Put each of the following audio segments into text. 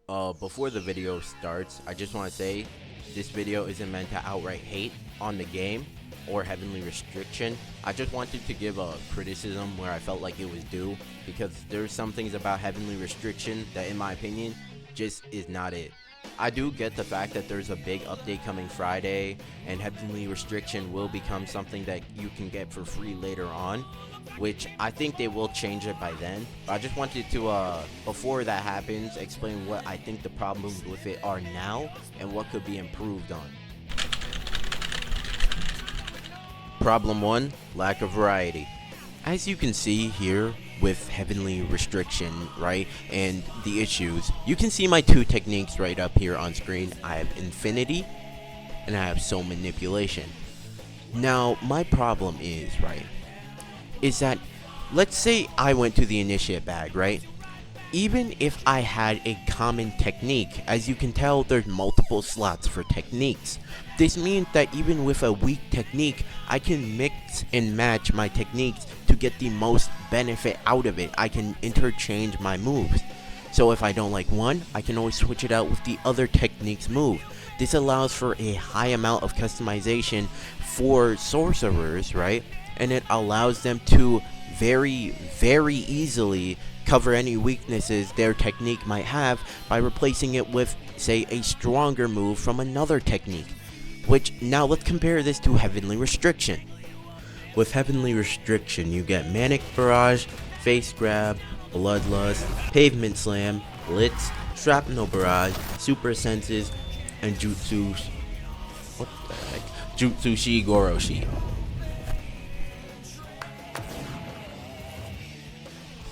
Before the video starts, I just want to say this video isn't meant to outright hate on the game or Heavenly Restriction. I just wanted to give a criticism where I felt like it was due, because there's some things about Heavenly Restriction that, in my opinion, just is not it. I do get the fact that there's a big update coming Friday, and Heavenly Restriction will become something that you can get for free later on, which I think they will change it by then. But I just wanted to, before that happens, explain what I think the problems with it are now and what could be improved on. Problem 1, lack of variety. As you can see here with Heavenly Restriction, right, and the issues, you can see my two techniques right up here on screen. I have Infinity and I have Soul Manipulation. Now, my problem is that, let's say I went to the Initiate bag, right? Even if I had a common technique, as you can tell, there's multiple slots for techniques. This means that even with a weak technique, I can mix and match my techniques to get the most benefit out of it. I can interchange my moves. So if I don't like one, I can always switch it out with the other technique's move. This allows for a high amount of customization for sorcerers, right? And it allows them to very easily cover any weaknesses their technique might have by replacing it with, say, a stronger move from another technique. Which, now let's compare this to Heavenly Restriction. With Heavenly Restriction, you get Manic Barrage, Face Grab, Bloodlust, Pavement Slam, Blitz, Shrapnel Barrage, Super Senses, and Jutsu Shi Goroshi.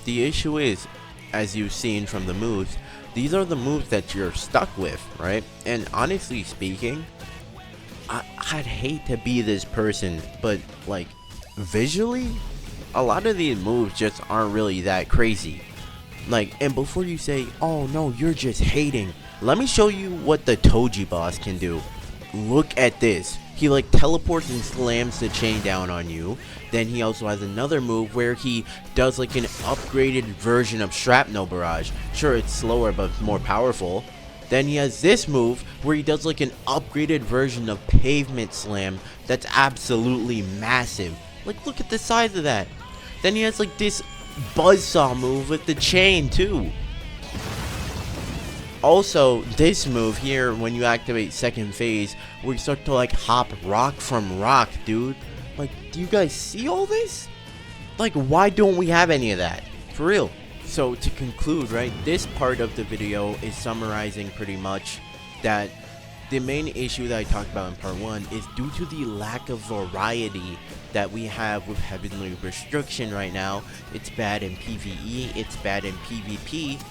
The issue is, as you've seen from the moves, these are the moves that you're stuck with, right? And honestly speaking, I'd hate to be this person, but like, visually, a lot of these moves just aren't really that crazy. Like, and before you say, oh no, you're just hating, let me show you what the Toji boss can do. Look at this. He like teleports and slams the chain down on you. Then he also has another move where he does like an upgraded version of Shrapnel Barrage. Sure, it's slower but more powerful. Then he has this move where he does like an upgraded version of Pavement Slam that's absolutely massive. Like, look at the size of that. Then he has like this Buzzsaw move with the chain too. Also, this move here, when you activate second phase, where you start to like hop rock from rock, dude. Like, do you guys see all this? Like, why don't we have any of that? For real. So to conclude, right, this part of the video is summarizing pretty much that the main issue that I talked about in part 1 is due to the lack of variety that we have with Heavenly Restriction right now. It's bad in PvE, it's bad in PvP,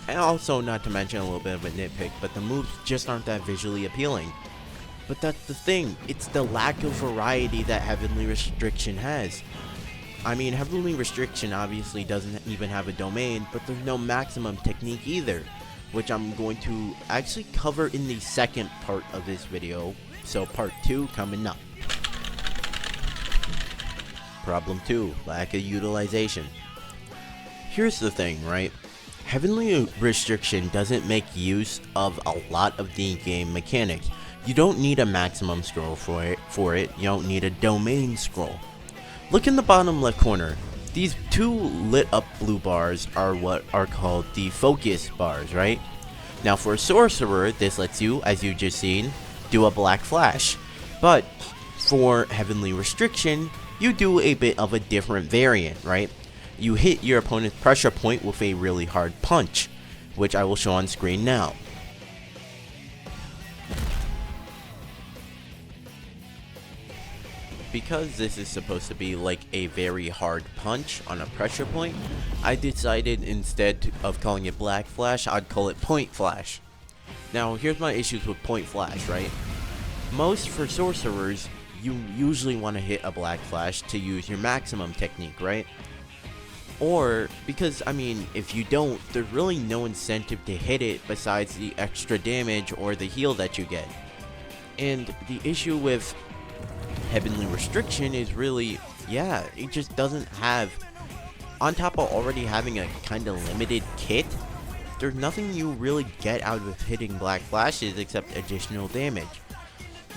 and also, not to mention a little bit of a nitpick, but the moves just aren't that visually appealing. But that's the thing, it's the lack of variety that Heavenly Restriction has. I mean, Heavenly Restriction obviously doesn't even have a domain, but there's no maximum technique either, which I'm going to actually cover in the second part of this video, so part 2 coming up. Problem 2, lack of utilization. Here's the thing, right? Heavenly Restriction doesn't make use of a lot of the game mechanics. You don't need a maximum scroll for it. You don't need a domain scroll. Look in the bottom left corner. These two lit up blue bars are what are called the focus bars, right? Now for a sorcerer, this lets you, as you just seen, do a black flash. But for Heavenly Restriction, you do a bit of a different variant, right? You hit your opponent's pressure point with a really hard punch, which I will show on screen now. Because this is supposed to be like a very hard punch on a pressure point, I decided instead of calling it Black Flash, I'd call it Point Flash. Now here's my issues with Point Flash, right? Most for sorcerers, you usually want to hit a Black Flash to use your maximum technique, right? Or, because, I mean, if you don't, there's really no incentive to hit it besides the extra damage or the heal that you get. And the issue with Heavenly Restriction is really, yeah, it just doesn't have, on top of already having a kind of limited kit, there's nothing you really get out of hitting black flashes except additional damage.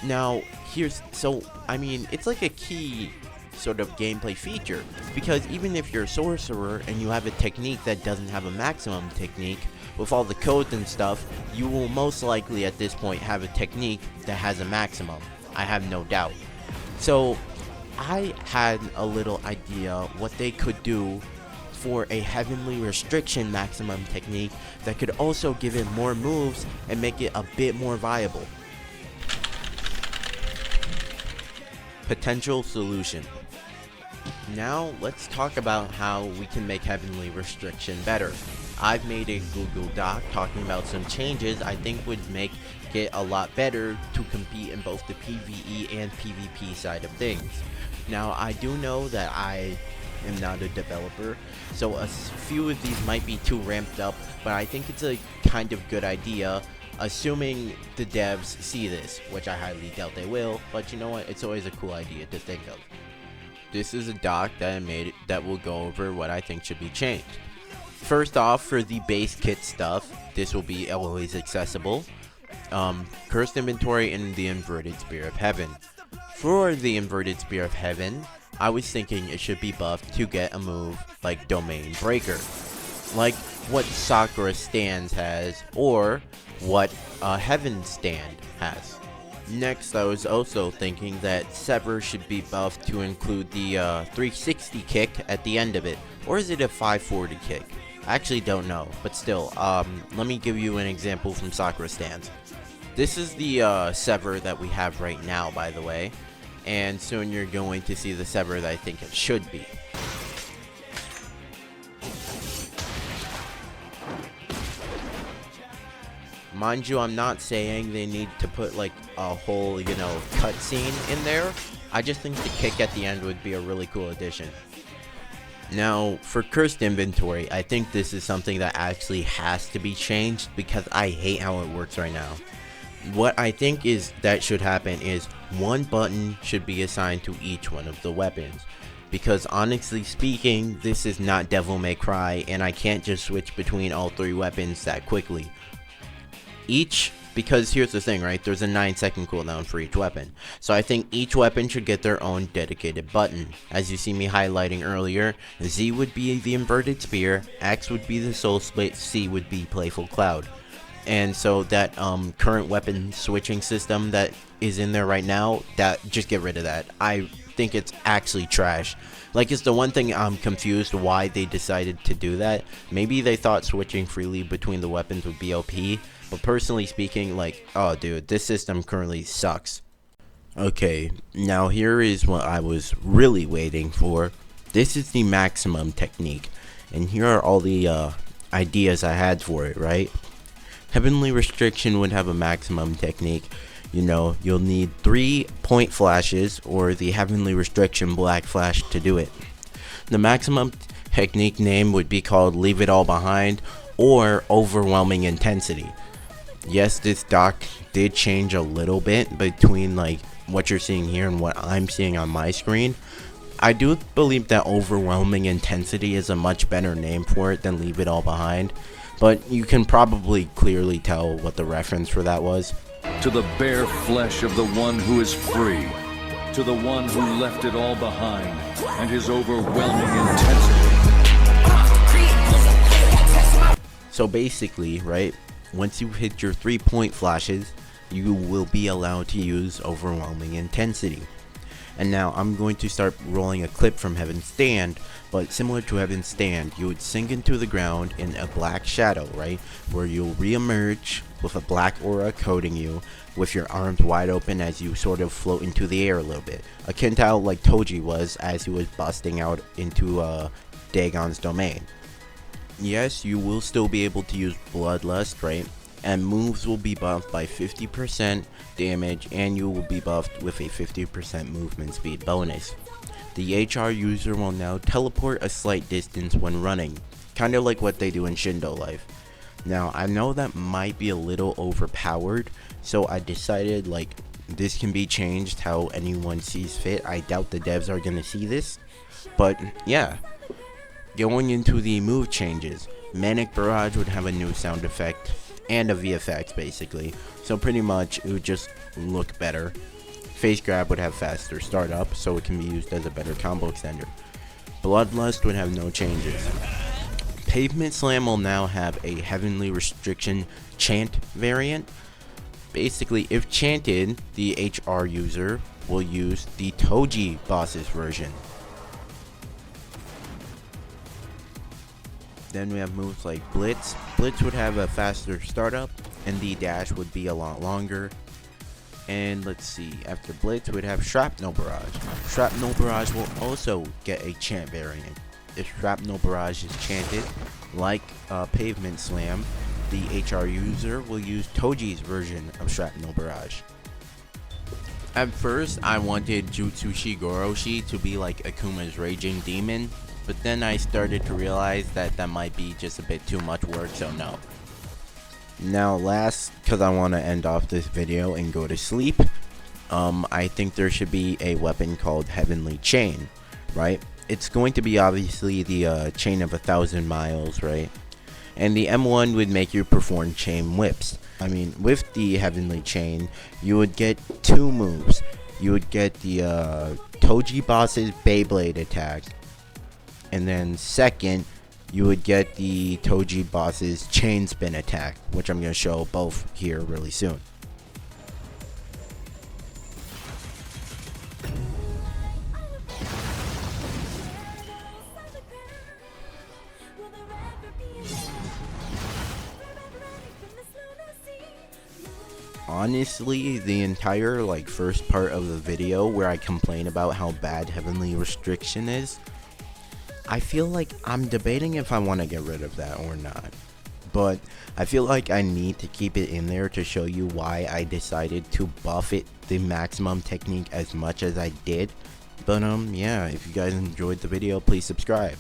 Now, it's like a key sort of gameplay feature, because even if you're a sorcerer and you have a technique that doesn't have a maximum technique, with all the codes and stuff, you will most likely at this point have a technique that has a maximum. I have no doubt. So, I had a little idea what they could do for a Heavenly Restriction maximum technique that could also give it more moves and make it a bit more viable. Potential solution. Now let's talk about how we can make Heavenly Restriction better. I've made a Google Doc talking about some changes I think would make it a lot better to compete in both the PvE and PvP side of things. Now, I do know that I am not a developer, so a few of these might be too ramped up, but I think it's a kind of good idea, assuming the devs see this, which I highly doubt they will, but you know what, it's always a cool idea to think of. This is a doc that I made that will go over what I think should be changed. First off, for the base kit stuff, this will be always accessible. Cursed Inventory and the Inverted Spear of Heaven. For the Inverted Spear of Heaven, I was thinking it should be buffed to get a move like Domain Breaker, like what Sakura Stands has, or what Heaven Stand has. Next, I was also thinking that Sever should be buffed to include the 360 kick at the end of it, or is it a 540 kick? I actually don't know, but still, let me give you an example from Sakura Stands. This is the Sever that we have right now, by the way, and soon you're going to see the Sever that I think it should be. Mind you, I'm not saying they need to put like a whole, cutscene in there. I just think the kick at the end would be a really cool addition. Now, for Cursed Inventory, I think this is something that actually has to be changed because I hate how it works right now. What I think is that should happen is one button should be assigned to each one of the weapons. Because honestly speaking, this is not Devil May Cry and I can't just switch between all three weapons that quickly. Because here's the thing, right? There's a 9-second cooldown for each weapon. So I think each weapon should get their own dedicated button. As you see me highlighting earlier, Z would be the Inverted Spear, X would be the Soul Split, C would be Playful Cloud. And so that current weapon switching system that is in there right now, just get rid of that. I think it's actually trash. Like, it's the one thing I'm confused why they decided to do that. Maybe they thought switching freely between the weapons would be OP. But personally speaking, like, oh dude, this system currently sucks. Okay, now here is what I was really waiting for. This is the maximum technique. And here are all the ideas I had for it, right? Heavenly Restriction would have a maximum technique. You'll need 3 point flashes or the Heavenly Restriction Black Flash to do it. The maximum technique name would be called Leave It All Behind or Overwhelming Intensity. Yes, this doc did change a little bit between like what you're seeing here and what I'm seeing on my screen. I do believe that Overwhelming Intensity is a much better name for it than Leave It All Behind, but you can probably clearly tell what the reference for that was. To the bare flesh of the one who is free, to the one who left it all behind, and his overwhelming intensity. So basically, right, once you hit your 3 point flashes, you will be allowed to use Overwhelming Intensity. And now I'm going to start rolling a clip from Heaven's Stand, but similar to Heaven's Stand, you would sink into the ground in a black shadow, right, where you'll re-emerge with a black aura coating you, with your arms wide open as you sort of float into the air a little bit, akin to how like Toji was as he was busting out into Dagon's domain. Yes, you will still be able to use Bloodlust, right? And moves will be buffed by 50% damage, and you will be buffed with a 50% movement speed bonus. The HR user will now teleport a slight distance when running, kind of like what they do in Shindo Life. Now, I know that might be a little overpowered, so I decided like this can be changed how anyone sees fit. I doubt the devs are going to see this, but yeah. Going into the move changes, Manic Barrage would have a new sound effect and a VFX basically, so pretty much it would just look better. Face Grab would have faster startup, so it can be used as a better combo extender. Bloodlust would have no changes. Pavement Slam will now have a Heavenly Restriction chant variant. Basically, if chanted, the HR user will use the Toji boss's version. Then we have moves like Blitz. Blitz would have a faster startup, and the dash would be a lot longer. And let's see, after Blitz we'd have Shrapnel Barrage. Shrapnel Barrage will also get a chant variant. If Shrapnel Barrage is chanted, like Pavement Slam, the HR user will use Toji's version of Shrapnel Barrage. At first, I wanted Jutsu Shigoroshi to be like Akuma's Raging Demon, but then I started to realize that that might be just a bit too much work, so no. Now last, because I want to end off this video and go to sleep, I think there should be a weapon called Heavenly Chain, right? It's going to be obviously the Chain of 1,000 Miles, right? And the M1 would make you perform chain whips. I mean, with the Heavenly Chain, you would get two moves. You would get the Toji boss's Beyblade attack, and then second, you would get the Toji boss's chain spin attack, which I'm going to show both here really soon. Honestly, the entire first part of the video where I complain about how bad Heavenly Restriction is, I feel like I'm debating if I want to get rid of that or not. But I feel like I need to keep it in there to show you why I decided to buff it the maximum technique as much as I did. But yeah, if you guys enjoyed the video, please subscribe.